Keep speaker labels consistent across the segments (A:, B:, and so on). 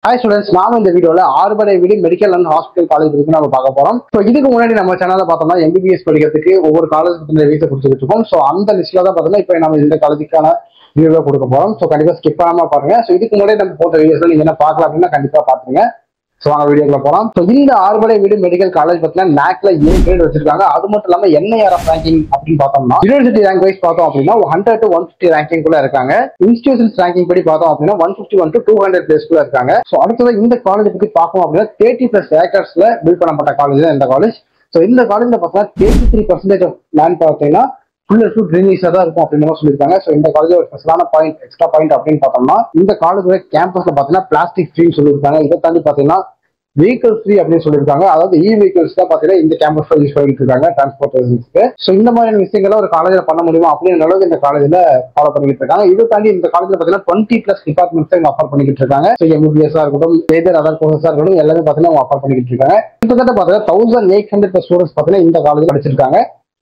A: Hi students, நாம இந்த வீடியோல ஆறுபடை வீடு மெடிக்கல் அண்ட் ஹாஸ்பிட்டல் காலேஜ் இருக்கு நம்ம பார்க்க போறோம். ஸோ இதுக்கு முன்னாடி நம்ம சேனல்ல பார்த்தோம்னா எம்பிபிஎஸ் படிக்கிறதுக்கு ஒவ்வொரு காலேஜ் பத்தின வீடியோ கொடுத்துட்டு இருக்கோம். ஸோ அந்த லிஸ்ட்ல தான் பார்த்தோம்னா இப்போ நம்ம இந்த காலேஜுக்கான வீடியோ கொடுக்க போறோம். ஸோ கண்டிப்பா ஸ்கிப் பண்ணாம பாருங்க. ஸோ இதுக்கு முன்னாடி நம்ம போட்ட வீடியோஸ்ல நீங்க என்ன பார்க்கலாம் அப்படின்னா கண்டிப்பா பாத்துங்க. ஸோ வாங்க வீடியோக்குள்ள போகலாம். ஸோ இந்த ஆறுபடை வீடு மெடிக்கல் காலேஜ் பார்த்தீங்கன்னா NACல A கிரேட் வச்சிருக்காங்க. அது மட்டும் இல்லாம NIRF ரேங்கிங் அப்படின்னு பார்த்தோம்னா யூனிவர்சிட்டி ரேங்க் வைஸ் பார்த்தோம் அப்படின்னா 100 to 150 ரேங்கிங் குள்ள இருக்காங்க. இன்ஸ்டிடியூஷன்ஸ் ரேங்கிங் படி பார்த்தோம் அப்படின்னா 151 to 200 பிளேஸ் குள்ள இருக்காங்க. ஸோ அடுத்தது இந்த காலேஜ் பத்தி பார்க்கணும் அப்படின்னா 30+ ஏக்கர்ஸ்ல பில்ட் பண்ணப்பட்ட காலேஜ் தான் இந்த காலேஜ். ஸோ இந்த காலேஜ்ல பார்த்தீங்கன்னா 33% ஆஃப் லேண்ட் பார்த்தீங்கன்னா ஃபுல் அண்ட் ஃபுல் கிரீனிஷா தான் இருக்கும் அப்படின்னு சொல்லியிருக்காங்க. ஸோ இந்த காலேஜ் ஒரு ஸ்பெஷலான பாயிண்ட் எக்ஸ்ட்ரா பாயிண்ட் அப்படின்னு பார்த்தோம்னா இந்த காலேஜோட கேம்பஸ்ல பார்த்தீங்கன்னா பிளாஸ்டிக் ஃப்ரீ சொல்லியிருக்காங்க. இதை தாண்டி பார்த்தீங்கன்னா வெஹிக்கல் ஃப்ரீ அப்படின்னு சொல்லியிருக்காங்க. அதாவது வெஹிக்கல்ஸ் தான் பார்த்தீங்கன்னா இந்த கேம்பஸ்ல யூஸ் பண்ணிட்டு இருக்காங்க டிரான்ஸ்போர்ட்டேஷன்ஸ்க்கு. ஸோ இந்த மாதிரியான விஷயங்களை ஒரு காலேஜில் பண்ண முடியுமா அப்படின்ற அளவுக்கு இந்த காலேஜில் ஃபாலோ பண்ணிட்டு இருக்காங்க. இது தாண்டி இந்த காலேஜில் பார்த்தீங்கன்னா 20+ டிபார்ட்மெண்ட்ஸ் இங்க ஆஃபர் பண்ணிட்டு இருக்காங்க. ஸோ MBBS இருக்கட்டும், அதர் கோர்சஸா இருக்கட்டும், எல்லாமே பார்த்தீங்கன்னா அவங்க ஆஃபர் பண்ணிட்டு இருக்காங்க. கிட்டத்தட்ட பார்த்தீங்கன்னா 1800+ ஸ்டூடெண்ட்ஸ் பார்த்தீங்கன்னா இந்த காலேஜ் படிச்சிருக்காங்க.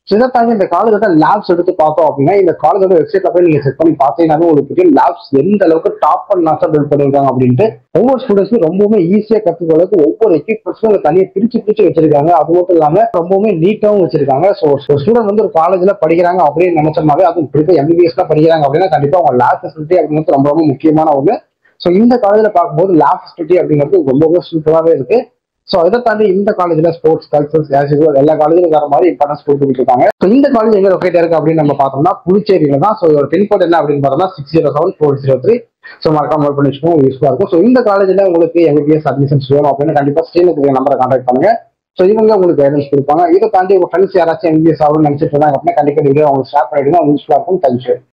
A: இதை தாண்டி இந்த காலேஜோட லேப்ஸ் எடுத்து பார்த்தோம் அப்படின்னா இந்த காலேஜோட வெப்சைட்ல போய் நீங்க செக் பண்ணி பார்த்தீங்கன்னா உங்களுக்கு லேப்ஸ் எந்த அளவுக்கு டாப் அண்ட் நாச்சா பில்ட் பண்ணிருக்காங்க அப்படின்ட்டு ஒவ்வொரு ஸ்டூடெண்ட்ஸும் ரொம்பவுமே ஈஸியா கத்துக்கிற அளவுக்கு ஒவ்வொரு எக்யூப்மெண்ட்ஸும் தனியாக பிரிச்சு வச்சிருக்காங்க. அது மட்டும் இல்லாம ரொம்பவுமே நீட்டாவும் வச்சிருக்காங்க. ஸோ ஸ்டூடெண்ட் வந்து ஒரு காலேஜ்ல படிக்கிறாங்க அப்படின்னு நினைச்சோம்னாவே அதுவும் குறிப்பா MBBS தான் படிக்கிறாங்க அப்படின்னா கண்டிப்பா அவங்க லேப் ஃபெசிலிட்டி அப்படிங்கிறது ரொம்ப ரொம்ப முக்கியமான ஒண்ணு. ஸோ இந்த காலேஜ்ல பார்க்கும்போது லேப் ஃபெசிலிட்டி அப்படிங்கிறது ரொம்பவே சூப்பராகவே இருக்கு. ஸோ இதை தாண்டி இந்த காலேஜ்ல ஸ்போர்ட்ஸ் கல்ச்சர்ஸ் எல்லா காலேஜிலும் வர மாதிரி இம்பார்ட்டன்ஸ் கொடுத்துட்டு இருக்காங்க. ஸோ இந்த காலேஜ் எங்க லொக்கேட் இருக்கு அப்படின்னு நம்ம பார்த்தோம்னா புதுச்சேரியில தான். ஸோ ஒரு பின்கோட் என்ன அப்படின்னு பார்த்தோம்னா 607403. ஸோ மறக்காம நோட் பண்ணி வச்சுக்கோங்க, யூஸ்ஃபுல்லா இருக்கும். ஸோ இந்த காலேஜ்ல உங்களுக்கு MBBS அட்மிஷன்ஸ் வேணும் அப்படின்னு கண்டிப்பா ஸ்ரீனுக்கு நம்பரை கான்டாக்ட் பண்ணுங்க. ஸோ இவங்க உங்களுக்கு கைடன்ஸ் கொடுப்பாங்க. இதை தாண்டி உங்க ஃப்ரெண்ட்ஸ் யாராச்சும் MBBS ஆகணும்னு நினைச்சிட்டு இருந்தாங்க அப்படின்னா கண்டிப்பா வீடியோ அவங்க ஷேர் பண்ணிடுங்க, யூஸ்ஃபுல்லா இருக்கும். தேங்க்யூ.